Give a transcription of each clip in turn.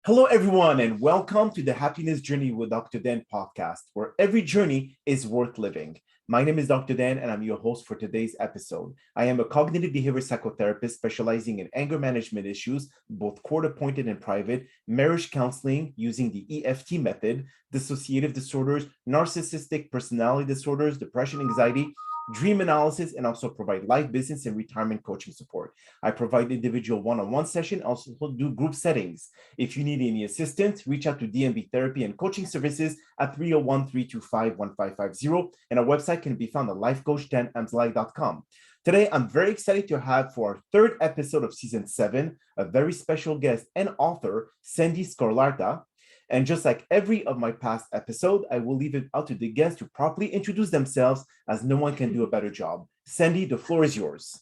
Hello, everyone, and welcome to the Happiness Journey with Dr. Dan podcast, where every journey is worth living. My name is Dr. Dan, and I'm your host for today's episode. I am a cognitive behavior psychotherapist specializing in anger management issues, both court-appointed and private, marriage counseling using the EFT method, dissociative disorders, narcissistic personality disorders, depression, anxiety, dream analysis, and also provide life, business, and retirement coaching support. I provide individual one-on-one session, also do group settings. If you need any assistance, reach out to DMB therapy and coaching services at 301-325-1550, and our website can be found at lifecoach.drdanamzallag.com. Today, I'm very excited to have for our third episode of season 7, a very special guest and author, Sandee SGarlata. And just like every of my past episode, I will leave it out to the guests to properly introduce themselves, as no one can do a better job. Sandee, the floor is yours.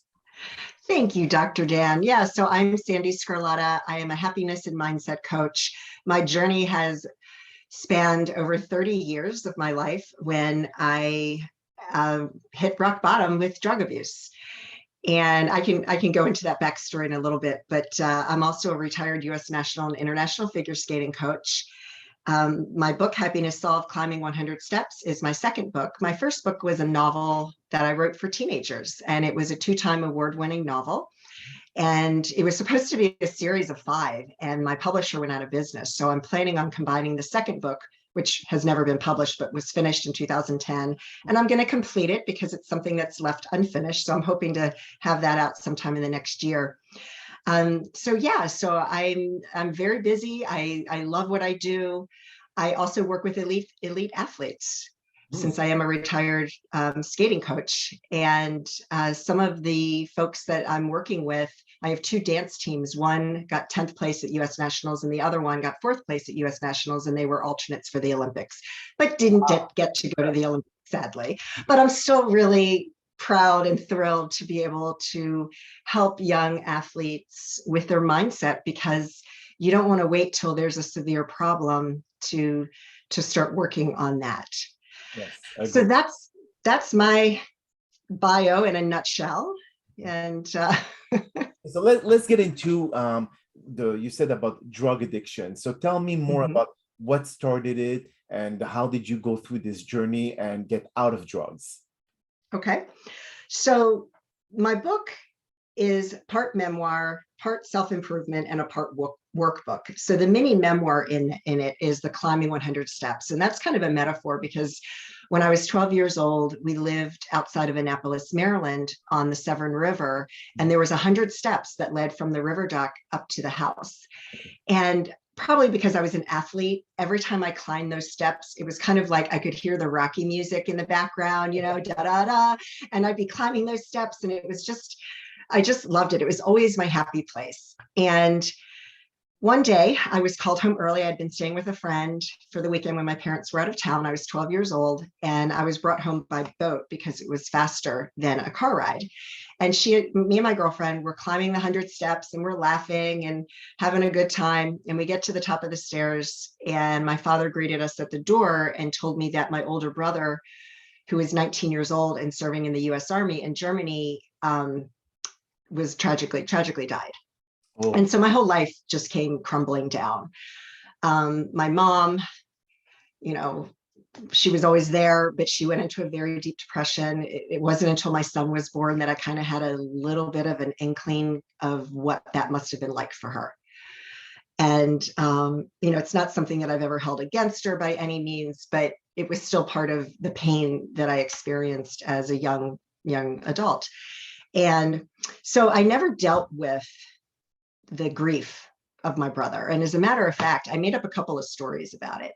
Thank you, Dr. Dan. Yeah, so I'm Sandee SGarlata. I am a happiness and mindset coach. My journey has spanned over 30 years of my life when I hit rock bottom with drug abuse. And I can go into that backstory in a little bit, but I'm also a retired U.S. national and international figure skating coach. My book, Happiness Solved: Climbing 100 Steps, is my second book. My first book was a novel that I wrote for teenagers, and it was a 2-time award-winning novel. And it was supposed to be a series of 5, and my publisher went out of business. So I'm planning on combining the second book, which has never been published, but was finished in 2010. And I'm going to complete it because it's something that's left unfinished. So I'm hoping to have that out sometime in the next year. So I'm very busy. I love what I do. I also work with elite athletes since I am a retired skating coach. And some of the folks that I'm working with, I have 2 dance teams. One got 10th place at U.S. Nationals and the other one got 4th place at U.S. Nationals, and they were alternates for the Olympics, but didn't get to go to the Olympics, sadly. But I'm still really proud and thrilled to be able to help young athletes with their mindset, because you don't want to wait till there's a severe problem to start working on that. Yes. So that's my bio in a nutshell. And so let's get into you said about drug addiction. So tell me more about what started it and how did you go through this journey and get out of drugs? Okay. So my book is part memoir, part self-improvement, and a part workbook. So the mini memoir in it is the Climbing 100 Steps. And that's kind of a metaphor, because when I was 12 years old, we lived outside of Annapolis, Maryland on the Severn River, and there was 100 steps that led from the river dock up to the house. And probably because I was an athlete, every time I climbed those steps, it was kind of like I could hear the Rocky music in the background, da da da, and I'd be climbing those steps, and it was just, I just loved it. It was always my happy place. And one day I was called home early. I'd been staying with a friend for the weekend when my parents were out of town. I was 12 years old, and I was brought home by boat because it was faster than a car ride. And me and my girlfriend were climbing the 100 steps, and we're laughing and having a good time. And we get to the top of the stairs, and my father greeted us at the door and told me that my older brother, who was 19 years old and serving in the U.S. Army in Germany, was tragically died. Oh. And so my whole life just came crumbling down. My mom, she was always there, but she went into a very deep depression. It wasn't until my son was born that I kind of had a little bit of an inkling of what that must have been like for her. And, it's not something that I've ever held against her by any means, but it was still part of the pain that I experienced as a young adult. And so I never dealt with the grief of my brother. And as a matter of fact, I made up a couple of stories about it.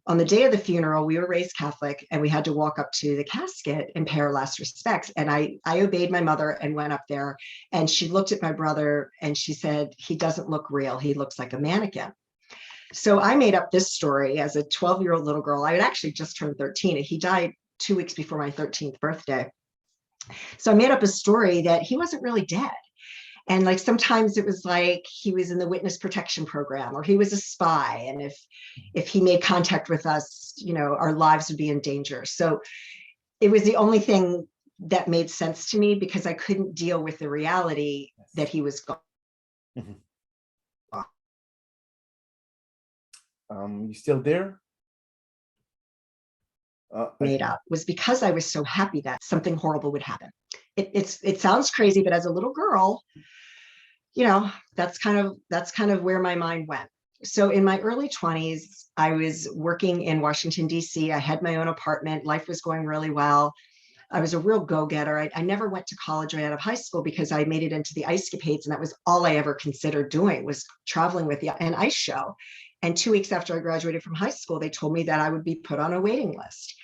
On the day of the funeral, we were raised Catholic, and we had to walk up to the casket and pay our last respects. And I obeyed my mother and went up there, and she looked at my brother and she said, "He doesn't look real. He looks like a mannequin." So I made up this story as a 12-year-old little girl. I had actually just turned 13, and he died 2 weeks before my 13th birthday. So I made up a story that he wasn't really dead. And like sometimes it was like he was in the witness protection program, or he was a spy. And if he made contact with us, our lives would be in danger. So it was the only thing that made sense to me, because I couldn't deal with the reality that he was gone. You still there? Made up was because I was so happy that something horrible would happen. It sounds crazy, but as a little girl, that's kind of where my mind went. So in my early 20s, I was working in Washington, D.C. I had my own apartment. Life was going really well. I was a real go-getter. I never went to college right out of high school because I made it into the ice capades, and that was all I ever considered doing, was traveling with an ice show. And 2 weeks after I graduated from high school, they told me that I would be put on a waiting list.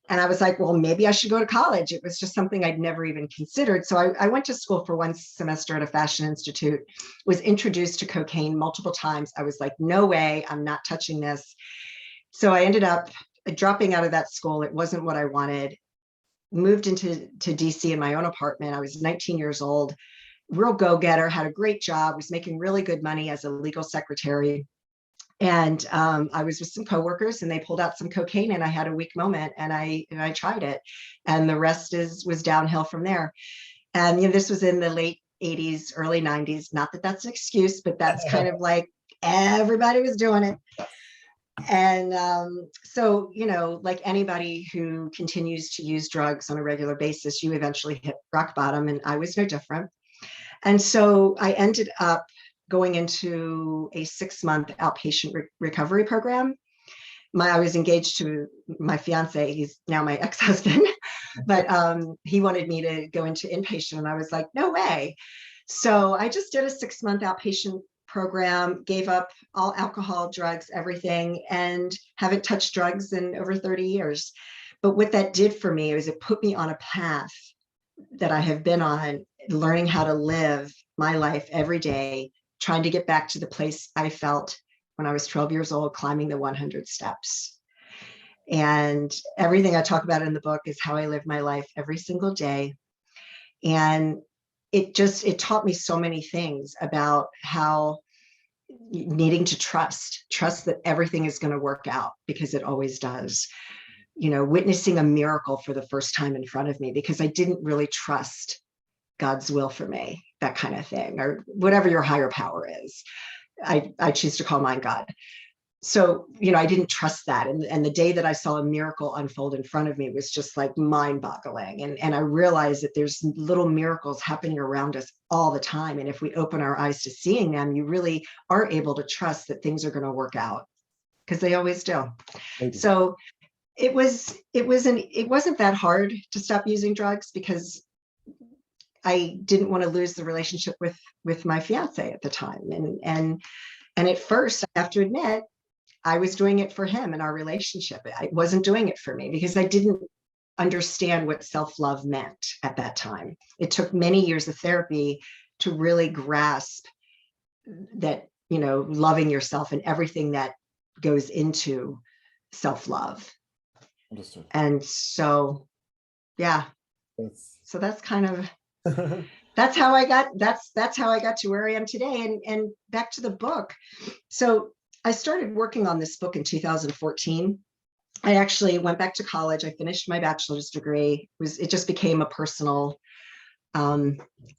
And I was like, well, maybe I should go to college. It was just something I'd never even considered. So I went to school for 1 semester at a fashion institute, was introduced to cocaine multiple times. I was like, no way, I'm not touching this. So I ended up dropping out of that school. It wasn't what I wanted. Moved into DC in my own apartment. I was 19 years old, real go-getter, had a great job, was making really good money as a legal secretary. And I was with some coworkers, and they pulled out some cocaine, and I had a weak moment, and I tried it, and the rest was downhill from there. And this was in the late 80s, early 90s. Not that that's an excuse, but that's kind of like everybody was doing it. And so, like anybody who continues to use drugs on a regular basis, you eventually hit rock bottom, and I was no different. And so I ended up going into a 6-month outpatient recovery program. I was engaged to my fiance. He's now my ex-husband, but he wanted me to go into inpatient, and I was like, no way. So I just did a 6-month outpatient program, gave up all alcohol, drugs, everything, and haven't touched drugs in over 30 years. But what that did for me was it put me on a path that I have been on, learning how to live my life every day, trying to get back to the place I felt when I was 12 years old, climbing the 100 steps. And everything I talk about in the book is how I live my life every single day. And it taught me so many things about how needing to trust that everything is going to work out, because it always does. Witnessing a miracle for the first time in front of me, because I didn't really trust God's will for me, that kind of thing, or whatever your higher power is. I choose to call mine God. So, I didn't trust that. And the day that I saw a miracle unfold in front of me was just like mind-boggling. And I realized that there's little miracles happening around us all the time. And if we open our eyes to seeing them, you really are able to trust that things are going to work out, because they always do. So it wasn't that hard to stop using drugs, because I didn't want to lose the relationship with my fiance at the time. And at first, I have to admit, I was doing it for him and our relationship. I wasn't doing it for me, because I didn't understand what self-love meant at that time. It took many years of therapy to really grasp that, loving yourself and everything that goes into self-love. Understood. And so, yeah. So that's kind of that's how I got to where I am today. And back to the book. So I started working on this book in 2014. I actually went back to college. I finished my bachelor's degree. It just became a personal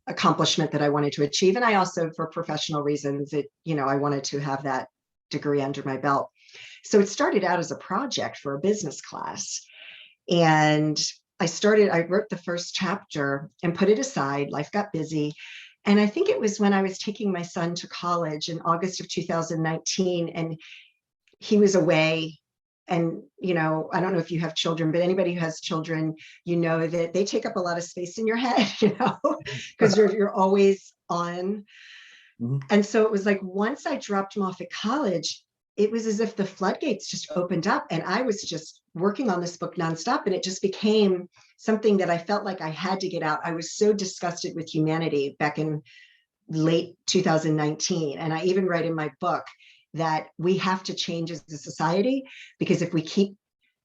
accomplishment that I wanted to achieve. And I also, for professional reasons, I wanted to have that degree under my belt. So it started out as a project for a business class. And I wrote the first chapter and put it aside. Life got busy. And I think it was when I was taking my son to college in August of 2019, and he was away. And, I don't know if you have children, but anybody who has children, that they take up a lot of space in your head, because you're always on. Mm-hmm. And so it was like, once I dropped him off at college, it was as if the floodgates just opened up, and I was just working on this book nonstop, and it just became something that I felt like I had to get out. I was so disgusted with humanity back in late 2019. And I even write in my book that we have to change as a society, because if we keep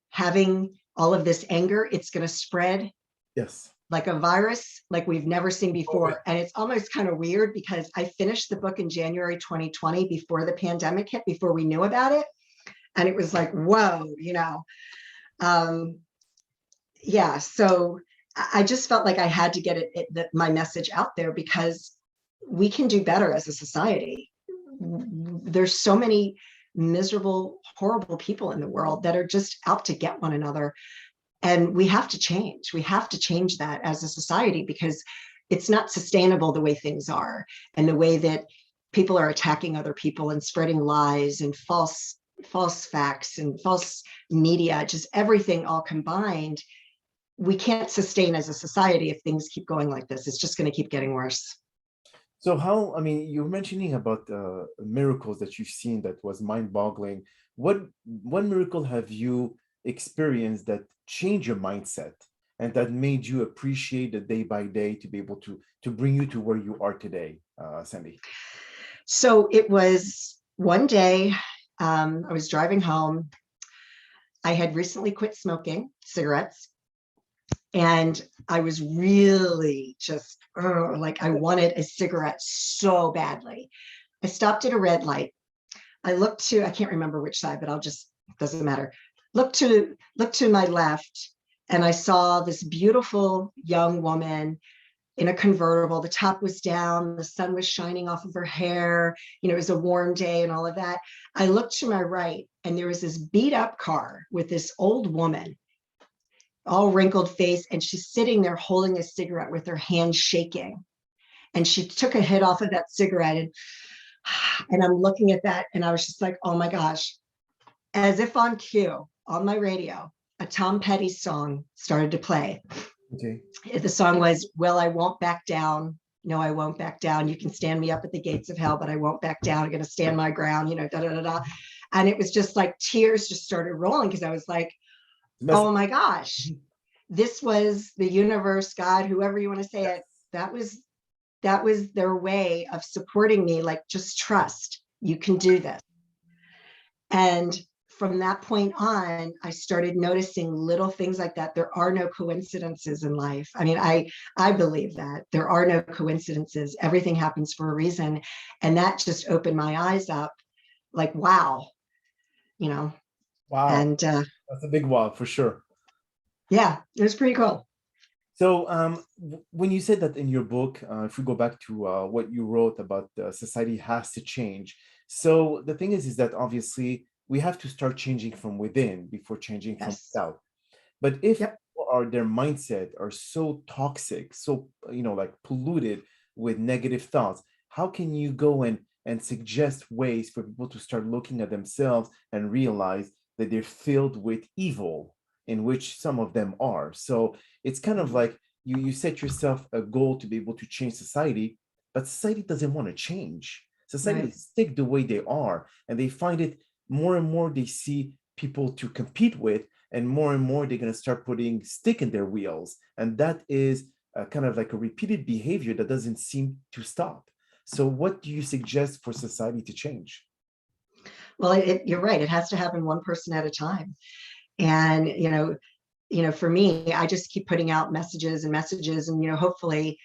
having all of this anger, it's going to spread. Yes. Like a virus, like we've never seen before. And it's almost kind of weird, because I finished the book in January 2020, before the pandemic hit, before we knew about it. And it was like, whoa, yeah. So I just felt like I had to get my message out there, because we can do better as a society. There's so many miserable, horrible people in the world that are just out to get one another. And we have to change. We have to change that as a society, because it's not sustainable the way things are, and the way that people are attacking other people and spreading lies and false facts and false media, just everything all combined. We can't sustain as a society if things keep going like this. It's just going to keep getting worse. So how, I mean, you're mentioning about miracles that you've seen that was mind-boggling. What miracle have you experienced that changed your mindset and that made you appreciate the day by day to be able to bring you to where you are today, Sandee? So it was one day, I was driving home. I had recently quit smoking cigarettes, and I was really just like, I wanted a cigarette so badly. I stopped at a red light. I looked to, I can't remember which side, but doesn't matter. Look to my left, and I saw this beautiful young woman in a convertible. The top was down, the sun was shining off of her hair. It was a warm day and all of that. I looked to my right, and there was this beat up car with this old woman, all wrinkled face, and she's sitting there holding a cigarette with her hand shaking. And she took a hit off of that cigarette, and I'm looking at that, and I was just like, oh my gosh. As if on cue, on my radio, a Tom Petty song started to play. Okay. The song was, well, I won't back down. No, I won't back down. You can stand me up at the gates of hell, but I won't back down. I'm going to stand my ground, da, da, da, da. And it was just like tears just started rolling, because I was like, oh my gosh, this was the universe, God, whoever you want to say it. That was their way of supporting me. Like, just trust, you can do this. And from that point on, I started noticing little things like that. There are no coincidences in life. I mean, I believe that there are no coincidences. Everything happens for a reason. And that just opened my eyes up, like, wow, Wow. And that's a big wow for sure. Yeah, it was pretty cool. So when you said that in your book, if we go back to what you wrote about society has to change. So the thing is that obviously we have to start changing from within before changing from without. But if their mindset are so toxic, so, like polluted with negative thoughts, how can you go and suggest ways for people to start looking at themselves and realize that they're filled with evil, in which some of them are? So it's kind of like you set yourself a goal to be able to change society, but society doesn't want to change. Society stick the way they are, and they find it more and more, they see people to compete with, and more they're going to start putting stick in their wheels. And that is kind of like a repeated behavior that doesn't seem to stop. So what do you suggest for society to change? Well, you're right. It has to happen one person at a time. And, for me, I just keep putting out messages and messages, and, hopefully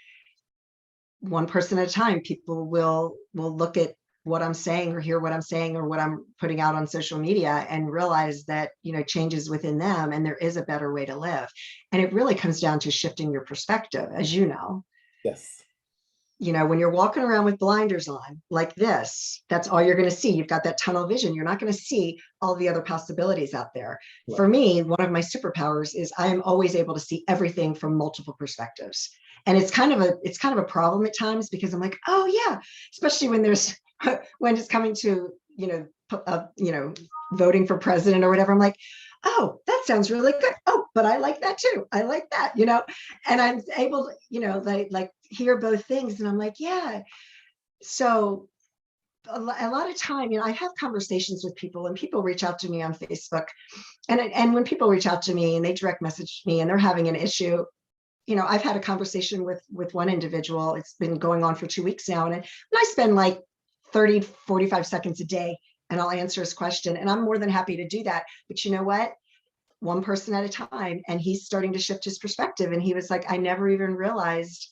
one person at a time, people will look at what I'm saying or hear what I'm saying or what I'm putting out on social media and realize that, change is within them, and there is a better way to live. And it really comes down to shifting your perspective, as you know. Yes. When you're walking around with blinders on like this, that's all you're going to see. You've got that tunnel vision. You're not going to see all the other possibilities out there. Right. For me, one of my superpowers is I am always able to see everything from multiple perspectives. And it's kind of a problem at times, because I'm like, oh yeah, especially when it's coming to, voting for president or whatever. I'm like, oh, that sounds really good. Oh, but I like that too. I like that, and I'm able to, like hear both things. And I'm like, yeah. So a lot of time, I have conversations with people, and people reach out to me on Facebook. And when people reach out to me and they direct message me and they're having an issue, I've had a conversation with one individual. It's been going on for 2 weeks now. And I spend like 30, 45 seconds a day, and I'll answer his question. And I'm more than happy to do that. But you know what? One person at a time. And he's starting to shift his perspective. And he was like, I never even realized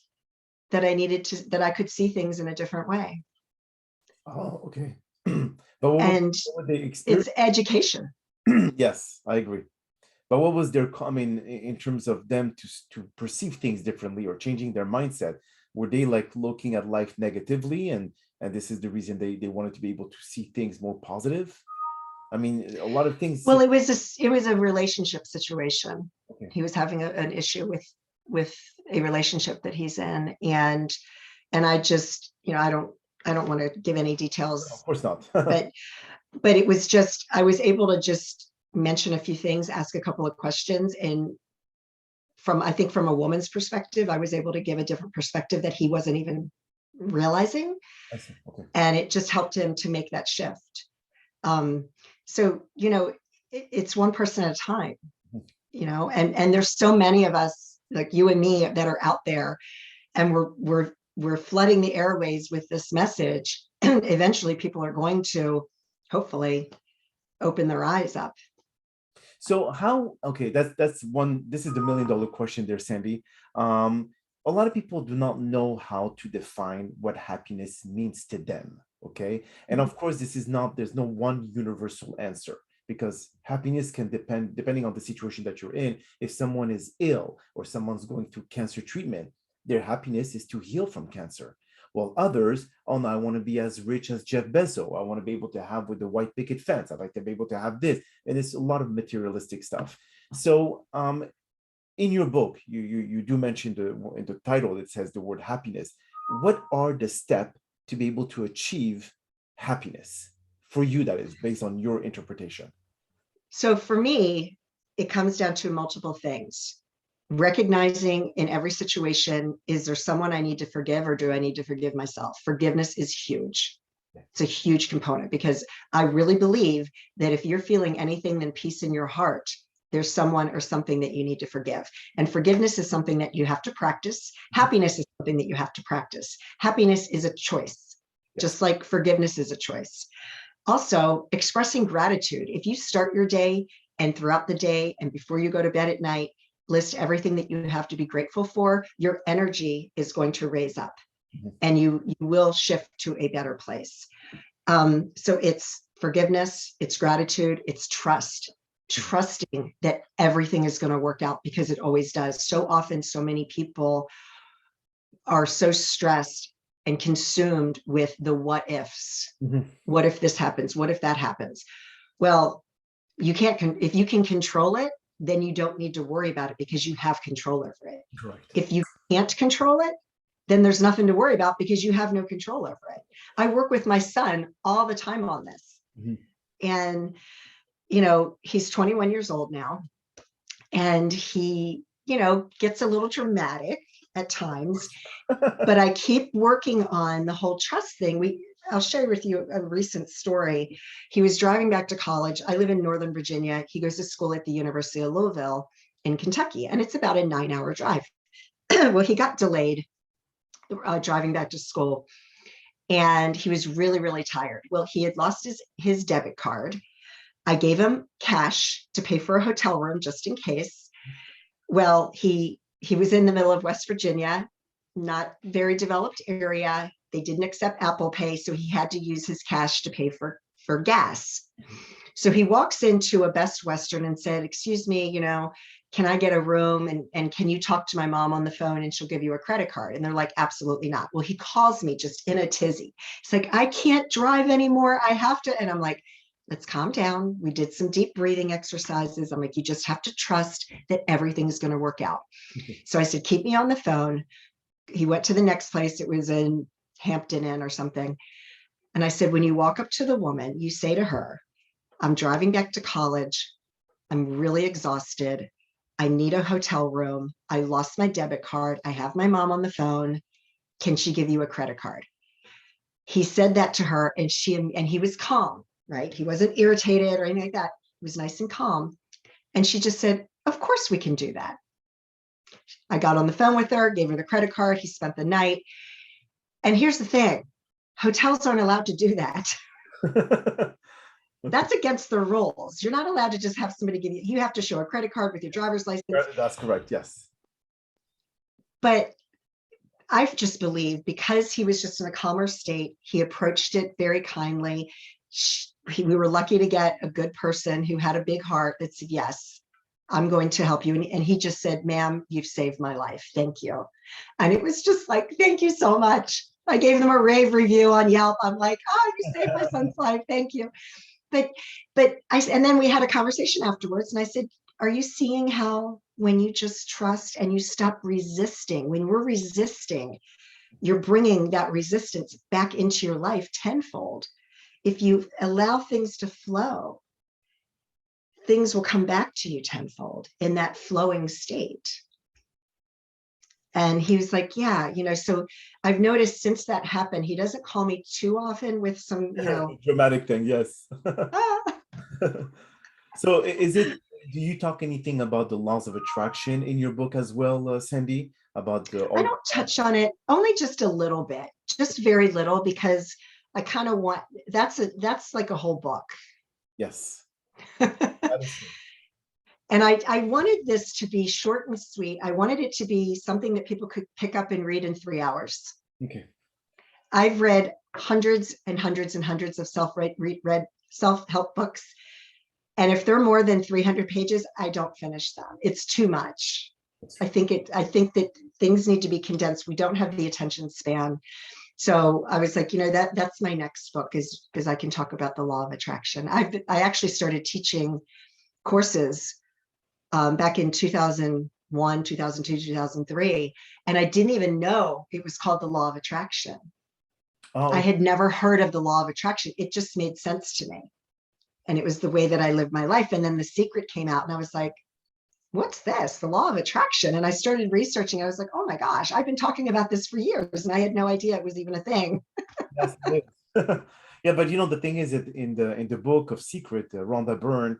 that that I could see things in a different way. Oh, okay. But what they experience? It's education. Yes, I agree. But what was their, in terms of them to perceive things differently or changing their mindset? Were they like looking at life negatively, and this is the reason they wanted to be able to see things more positive? I mean, a lot of things. Well, it was a relationship situation. Okay. He was having an issue with a relationship that he's in, and I just, I don't want to give any Of details, course not. but it was just, I was able to just mention a few things, ask a couple of questions, and I think from a woman's perspective, I was able to give a different perspective that he wasn't even realizing. I see. Okay. And it just helped him to make that shift. So, it's one person at a time, and there's so many of us like you and me that are out there, and we're flooding the airways with this message. And eventually people are going to hopefully open their eyes up. So okay, that's one, this is the $1,000,000 question there, Sandee. A lot of people do not know how to define what happiness means to them. Okay. And of course, there's no one universal answer, because happiness can depending on the situation that you're in. If someone is ill or someone's going through cancer treatment, their happiness is to heal from cancer. While others, oh no, I want to be as rich as Jeff Bezos. I want to be able to have with the white picket fence. I'd like to be able to have this. And it's a lot of materialistic stuff. So in your book, you do mention in the title, it says the word happiness. What are the steps to be able to achieve happiness for you, that is, based on your interpretation? So for me, it comes down to multiple things. Recognizing in every situation, is there someone I need to forgive, or do I need to forgive myself? Forgiveness is huge. It's a huge component, because I really believe that if you're feeling anything than peace in your heart, there's someone or something that you need to forgive. And forgiveness is something that you have to practice. Happiness is something that you have to practice. Happiness is a choice, just like forgiveness is a choice. Also, expressing gratitude. If you start your day and throughout the day and before you go to bed at night, list everything that you have to be grateful for, your energy is going to raise up, and you will shift to a better place. So it's forgiveness, it's gratitude, it's trusting that everything is going to work out, because it always does. So often, so many people are so stressed and consumed with the what ifs. What if this happens? What if that happens? Well, you can't, if you can control it, then you don't need to worry about it, because you have control over it. Correct. If you can't control it, then there's nothing to worry about, because you have no control over it. I work with my son all the time on this. And, he's 21 years old now, and he, gets a little dramatic at times, but I keep working on the whole trust thing. I'll share with you a recent story. He was driving back to college. I live in Northern Virginia. He goes to school at the University of Louisville in Kentucky, and it's about a 9-hour drive. Well, he got delayed driving back to school, and he was really, really tired. Well, he had lost his debit card. I gave him cash to pay for a hotel room just in case. Well, he was in the middle of West Virginia, not very developed area. They didn't accept Apple Pay, so he had to use his cash to pay for gas. So he walks into a Best Western and said, "Excuse me, can I get a room, and can you talk to my mom on the phone and she'll give you a credit card?" And they're like, "Absolutely not." Well, he calls me just in a tizzy. He's like, "I can't drive anymore. I have to." And I'm like, "Let's calm down." We did some deep breathing exercises. I'm like, "You just have to trust that everything's going to work out." So I said, "Keep me on the phone." He went to the next place. It was in Hampton Inn or something. And I said, "When you walk up to the woman, you say to her, 'I'm driving back to college. I'm really exhausted. I need a hotel room. I lost my debit card. I have my mom on the phone. Can she give you a credit card?'" He said that to her, and he was calm, right? He wasn't irritated or anything like that. He was nice and calm. And she just said, "Of course we can do that." I got on the phone with her, gave her the credit card. He spent the night. And here's the thing. Hotels aren't allowed to do that. That's against the rules. You're not allowed to just have somebody give you have to show a credit card with your driver's license. That's correct. Yes. But I just believe, because he was just in a calmer state, he approached it very kindly. We were lucky to get a good person who had a big heart that said, "Yes, I'm going to help you." And he just said, "Ma'am, you've saved my life. Thank you." And it was just like, "Thank you so much." I gave them a rave review on Yelp. I'm like, "Oh, you saved my son's life. Thank you." but and then we had a conversation afterwards, and I said, are you seeing how when you just trust and you stop resisting, when we're resisting, you're bringing that resistance back into your life tenfold. If you allow things to flow, things will come back to you tenfold in that flowing state. And he was like, yeah, so I've noticed since that happened, he doesn't call me too often with some, dramatic thing. Yes. ah. So do you talk anything about the laws of attraction in your book as well, Sandee? About I don't touch on it, only just a little bit, just very little, because I kind of want, that's like a whole book. Yes. And I wanted this to be short and sweet. I wanted it to be something that people could pick up and read in 3 hours. Okay. I've read hundreds and hundreds and hundreds of self-help books. And if they're more than 300 pages, I don't finish them. It's too much. I think that things need to be condensed. We don't have the attention span. So I was like, that's my next book, is because I can talk about the law of attraction. I actually started teaching courses back in 2001, 2002, 2003, and I didn't even know it was called the law of attraction. Oh. I had never heard of the law of attraction. It just made sense to me. And it was the way that I lived my life. And then The Secret came out, and I was like, what's this? The law of attraction. And I started researching. I was like, oh my gosh, I've been talking about this for years, and I had no idea it was even a thing. Yes, it is. Yeah, but the thing is that in the book of Secret, Rhonda Byrne,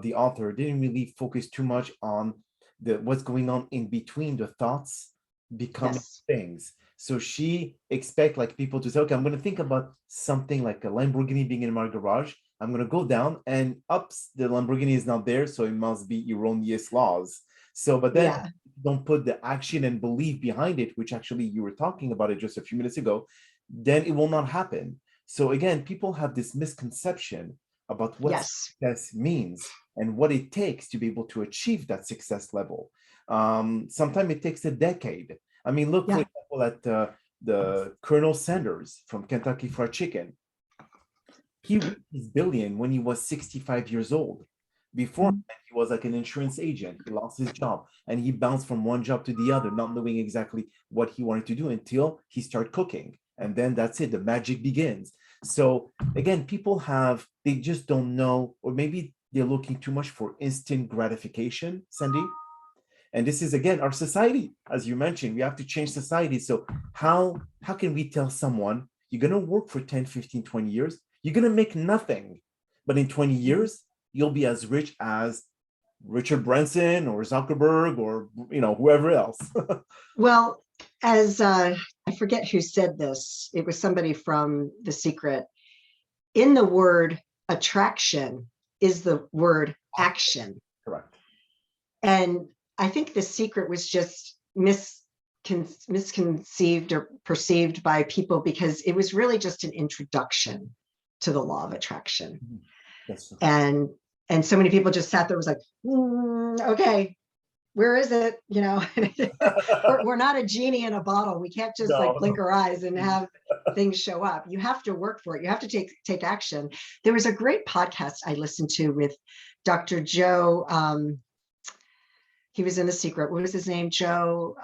the author, didn't really focus too much on what's going on in between the thoughts becoming things. So she expect like people to say, okay, I'm going to think about something like a Lamborghini being in my garage. I'm going to go down, and ups, the Lamborghini is not there, so it must be erroneous laws. So, but then don't put the action and belief behind it, which actually you were talking about it just a few minutes ago, then it will not happen. So again, people have this misconception about what success means and what it takes to be able to achieve that success level. Sometimes it takes a decade. I mean, look, for example, at the Colonel Sanders from Kentucky Fried Chicken. He reached his billion when he was 65 years old. Before he was like an insurance agent. He lost his job, and he bounced from one job to the other, not knowing exactly what he wanted to do until he started cooking. And then that's it. The magic begins. So again, they just don't know, or maybe they're looking too much for instant gratification, Sandee. And this is, again, our society. As you mentioned, we have to change society. So how can we tell someone, you're going to work for 10, 15, 20 years, you're going to make nothing, but in 20 years, you'll be as rich as Richard Branson or Zuckerberg or, whoever else. Well, as I forget who said this, it was somebody from The Secret. In the word attraction is the word action. Correct. And I think The Secret was just misconceived or perceived by people because it was really just an introduction to the law of attraction. Yes. And so many people just sat there, was like, okay, where is it? We're not a genie in a bottle. We can't just blink our eyes and have things show up. You have to work for it. You have to take action. There was a great podcast I listened to with Dr. Joe. He was in The Secret. What was his name? Joe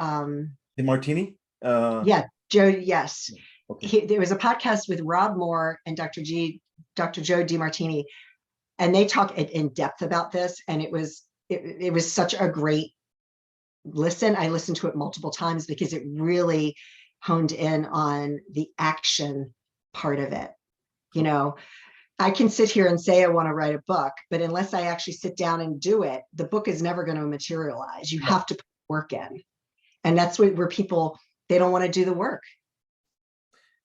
DeMartini? Yeah, Joe. Yes. Okay. There was a podcast with Rob Moore and Dr. Joe DeMartini, and they talk in depth about this. And it was such a great listen. I listened to it multiple times because it really honed in on the action part of it. I can sit here and say I want to write a book, but unless I actually sit down and do it, the book is never going to materialize. You have to put work in. And that's where people, they don't want to do the work.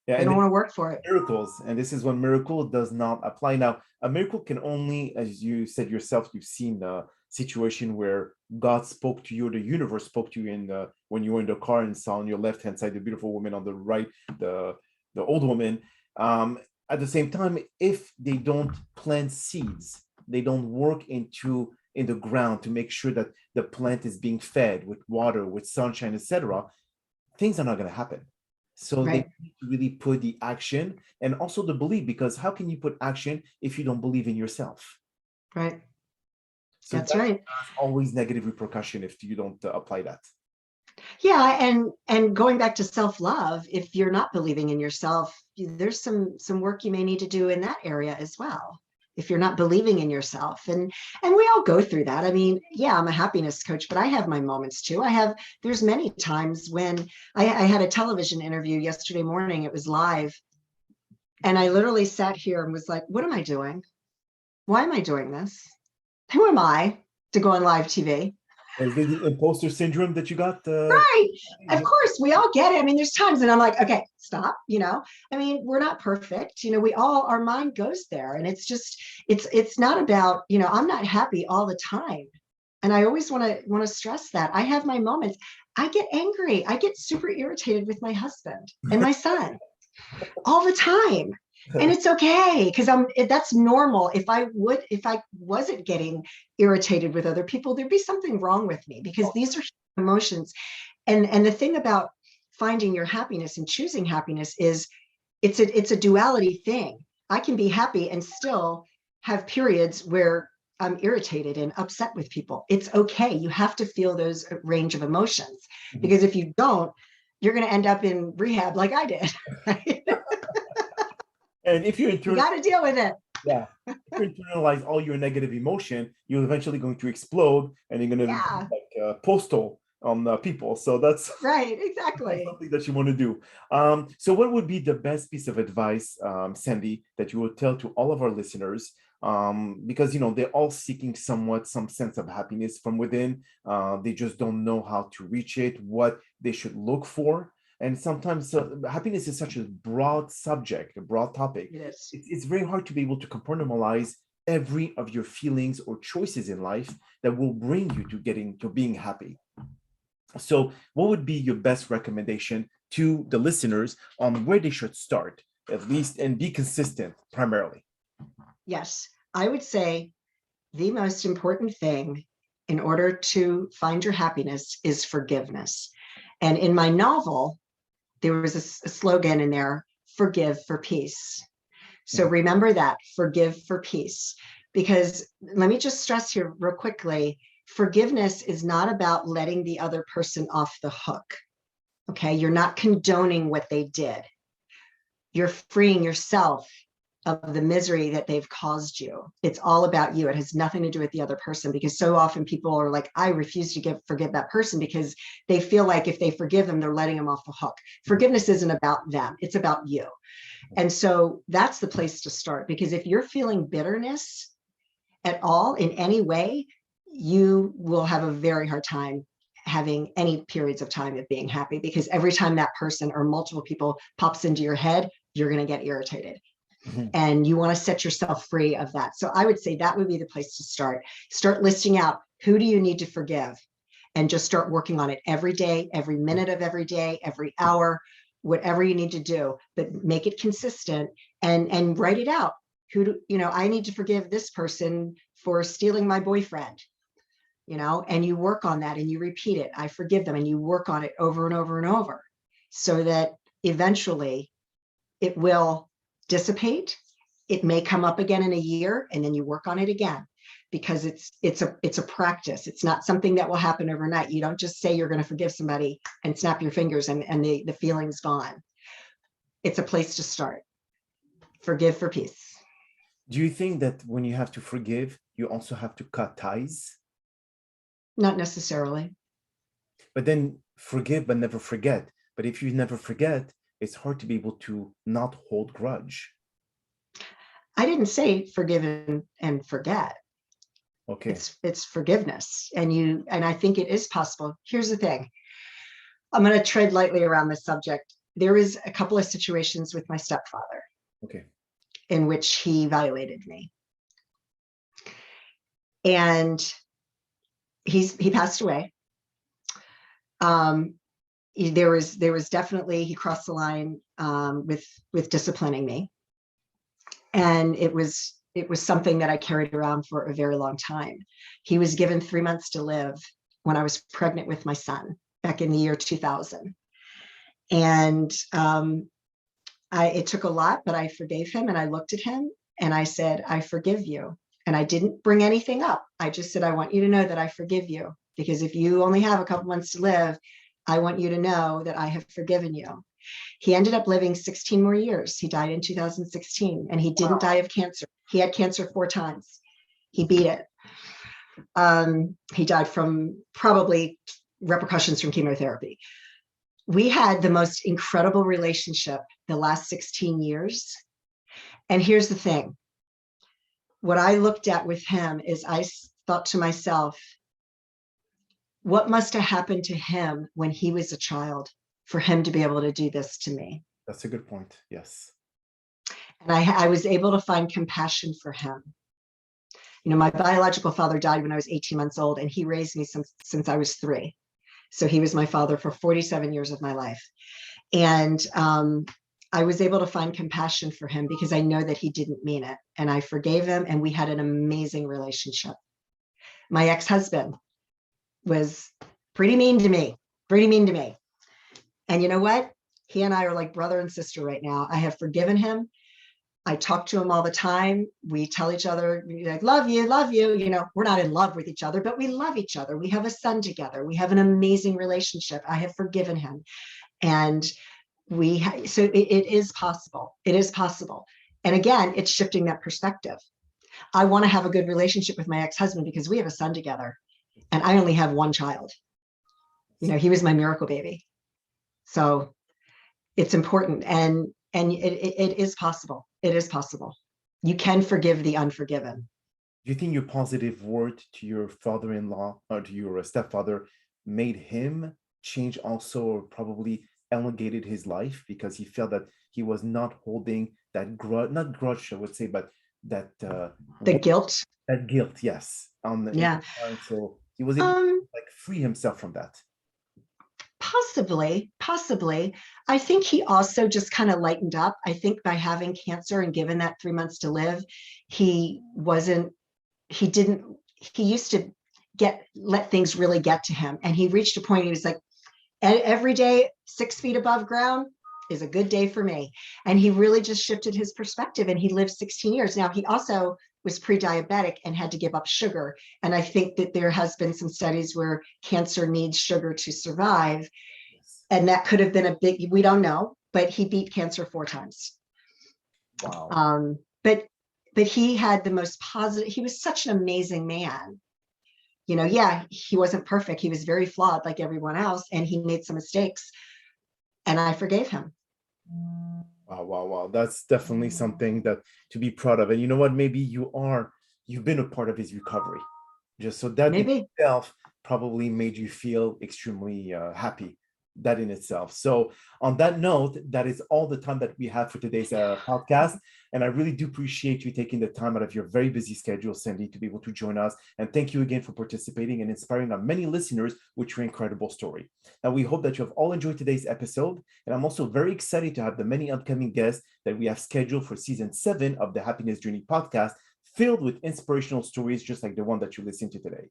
Yeah, they don't want to work for it. Miracles. And this is when miracle does not apply. Now, a miracle can only, as you said yourself, you've seen a situation where God spoke to you, the universe spoke to you when you were in the car and saw on your left-hand side the beautiful woman, on the right, the old woman. At the same time, if they don't plant seeds, they don't work in the ground to make sure that the plant is being fed with water, with sunshine, etc., things are not going to happen. So they Right. need to really put the action and also the belief, because how can you put action if you don't believe in yourself? Right. So That's that right. has always negative repercussion if you don't apply that. Yeah, and going back to self-love, if you're not believing in yourself, there's some work you may need to do in that area as well. If you're not believing in yourself, and we all go through that. I mean, yeah, I'm a happiness coach, but I have my moments too. There's many times when I had a television interview yesterday morning. It was live, and I literally sat here and was like, what am I doing? Why am I doing this? Who am I to go on live TV? Is this the imposter syndrome that you got? Right. Of course, we all get it. I mean, there's times and I'm like, okay, stop. I mean, we're not perfect. We all, our mind goes there. And it's not about, I'm not happy all the time. And I always want to stress that. I have my moments. I get angry. I get super irritated with my husband and my son all the time. And it's okay, because that's normal. If I wasn't getting irritated with other people, there'd be something wrong with me, because these are emotions. And the thing about finding your happiness and choosing happiness is it's a duality thing. I can be happy and still have periods where I'm irritated and upset with people. It's okay. You have to feel those range of emotions, because if you don't, you're going to end up in rehab like I did. Right? And if you You got to deal with it. yeah, if you internalize all your negative emotion, you're eventually going to explode, and you're going to Yeah. like postal on people. So that's Right. Exactly. something that you want to do. So what would be the best piece of advice, Sandee, that you would tell to all of our listeners? Because they're all seeking some sense of happiness from within. They just don't know how to reach it, what they should look for. And sometimes happiness is such a broad subject, a broad topic. It is. It's very hard to be able to compartmentalize every of your feelings or choices in life that will bring you to getting to being happy. So what would be your best recommendation to the listeners on where they should start, at least, and be consistent primarily? Yes. I would say the most important thing in order to find your happiness is forgiveness. And in my novel, there was a slogan in there: forgive for peace. So remember that, forgive for peace. Because let me just stress here real quickly, forgiveness is not about letting the other person off the hook. Okay, you're not condoning what they did. You're freeing yourself of the misery that they've caused you. It's all about you. It has nothing to do with the other person, because so often people are like, I refuse to forgive that person, because they feel like if they forgive them, they're letting them off the hook. Forgiveness isn't about them. It's about you. And so that's the place to start, because if you're feeling bitterness at all in any way, you will have a very hard time having any periods of time of being happy, because every time that person or multiple people pops into your head, you're going to get irritated. And you want to set yourself free of that. So I would say that would be the place to start. Start listing out, who do you need to forgive, and just start working on it every day, every minute of every day, every hour, whatever you need to do, but make it consistent and write it out. I need to forgive this person for stealing my boyfriend, and you work on that and you repeat it. I forgive them, and you work on it over and over and over, so that eventually it will dissipate. It may come up again in a year, and then you work on it again, because it's a practice. It's not something that will happen overnight. You don't just say you're going to forgive somebody and snap your fingers and the feeling's gone. It's a place to start. Forgive for peace. Do you think that when you have to forgive, you also have to cut ties? Not necessarily. But then forgive but never forget. But if you never forget, it's hard to be able to not hold grudge. I didn't say forgive and forget. Okay. It's forgiveness. And I think it is possible. Here's the thing. I'm going to tread lightly around this subject. There is a couple of situations with my stepfather. Okay. In which he violated me. And he passed away. There was definitely, he crossed the line with disciplining me. And it was something that I carried around for a very long time. He was given 3 months to live when I was pregnant with my son back in the year 2000. And it took a lot, but I forgave him, and I looked at him and I said, I forgive you. And I didn't bring anything up. I just said, I want you to know that I forgive you, because if you only have a couple months to live, I want you to know that I have forgiven you. He ended up living 16 more years. He died in 2016, and he didn't die of cancer. He had cancer 4 times. He beat it. He died from probably repercussions from chemotherapy. We had the most incredible relationship the last 16 years. And here's the thing. What I looked at with him is I thought to myself, what must have happened to him when he was a child for him to be able to do this to me? That's a good point. Yes. And I was able to find compassion for him. You know, my biological father died when I was 18 months old, and he raised me since I was 3. So he was my father for 47 years of my life. And I was able to find compassion for him because I know that he didn't mean it. And I forgave him, and we had an amazing relationship. My ex-husband was pretty mean to me. And you know what? He and I are like brother and sister right now. I have forgiven him. I talk to him all the time. We tell each other, like, love you. You know, we're not in love with each other, but we love each other. We have a son together. We have an amazing relationship. I have forgiven him. And so it is possible. It is possible. And again, it's shifting that perspective. I want to have a good relationship with my ex-husband because we have a son together, and I only have 1 child. You know, he was my miracle baby. So it's important. And it is possible. It is possible. You can forgive the unforgiven. Do you think your positive word to your father-in-law or to your stepfather made him change also, or probably elongated his life because he felt that he was not holding that not grudge, I would say, but that the guilt. That guilt, yes. Yeah. So he was able to free himself from that. Possibly. I think he also just kind of lightened up. I think by having cancer and given that 3 months to live, he used to let things really get to him. And he reached a point, he was like, every day 6 feet above ground is a good day for me. And he really just shifted his perspective, and he lived 16 years. Now, he also was pre-diabetic and had to give up sugar. And I think that there has been some studies where cancer needs sugar to survive. And that could have been we don't know, but he beat cancer 4 times. Wow. But he had the most positive, he was such an amazing man. You know, yeah, he wasn't perfect. He was very flawed like everyone else, and he made some mistakes, and I forgave him. Wow. That's definitely something that to be proud of. And you know what? Maybe you've been a part of his recovery. Just so that in itself probably made you feel extremely happy. That in itself. So on that note, that is all the time that we have for today's podcast. And I really do appreciate you taking the time out of your very busy schedule, Sandee, to be able to join us. And thank you again for participating and inspiring our many listeners with your incredible story. Now, we hope that you have all enjoyed today's episode. And I'm also very excited to have the many upcoming guests that we have scheduled for season 7 of the Happiness Journey podcast, filled with inspirational stories just like the one that you listened to today.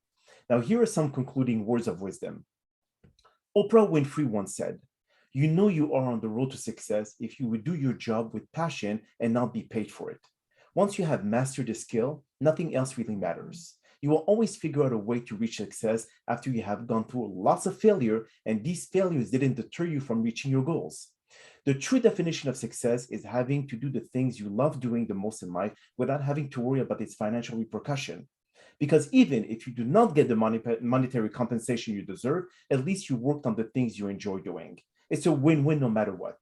Now, here are some concluding words of wisdom. Oprah Winfrey once said, "You know you are on the road to success if you would do your job with passion and not be paid for it. Once you have mastered a skill, nothing else really matters. You will always figure out a way to reach success after you have gone through lots of failure, and these failures didn't deter you from reaching your goals. The true definition of success is having to do the things you love doing the most in life without having to worry about its financial repercussion. Because even if you do not get the monetary compensation you deserve, at least you worked on the things you enjoy doing. It's a win-win no matter what.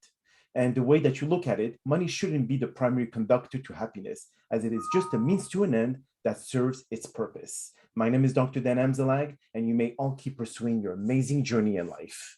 And the way that you look at it, money shouldn't be the primary conductor to happiness, as it is just a means to an end that serves its purpose." My name is Dr. Dan Amzallag, and you may all keep pursuing your amazing journey in life.